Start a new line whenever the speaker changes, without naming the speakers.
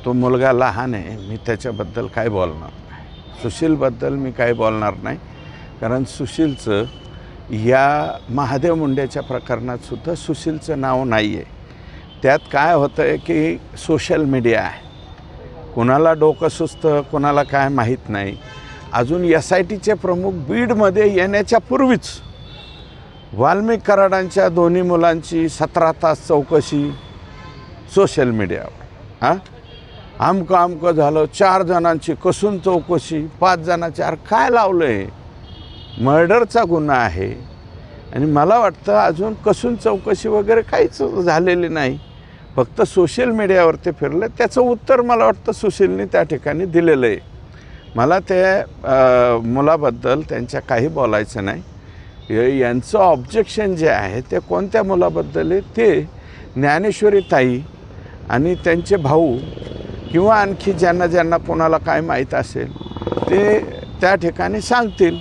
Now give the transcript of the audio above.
तो मुलगा लहान आहे, मी त्याच्याबद्दल काय बोलणार नाही. सुशीलबद्दल मी काय बोलणार नाही, कारण सुशीलचं या महादेव मुंडेच्या प्रकरणात सुद्धा सुशीलचं नाव नाही आहे. त्यात काय होतं आहे की सोशल मीडिया आहे, कोणाला डोकं सुचतं कोणाला काय माहीत नाही. अजून SITचे प्रमुख बीडमध्ये येण्याच्या पूर्वीच वाल्मिक कराडांच्या दोन्ही मुलांची 17 तास चौकशी सोशल मीडियावर. आमकं झालं, 4 जणांची कसून चौकशी, 5 जणांची. अरे काय लावलं आहे? मर्डरचा गुन्हा आहे आणि मला वाटतं अजून कसून चौकशी वगैरे काहीच झालेली नाही, फक्त सोशल मीडियावर ते फिरलं. त्याचं उत्तर मला वाटतं सुशीलने त्या ठिकाणी दिलेलं आहे. मला त्या मुलाबद्दल त्यांच्या काही बोलायचं नाही. यांचं ऑब्जेक्शन जे आहे ते कोणत्या मुलाबद्दल आहे ते ज्ञानेश्वरी ताई आणि त्यांचे भाऊ किंवा आणखी ज्यांना कोणाला काय माहीत असेल ते त्या ठिकाणी सांगतील.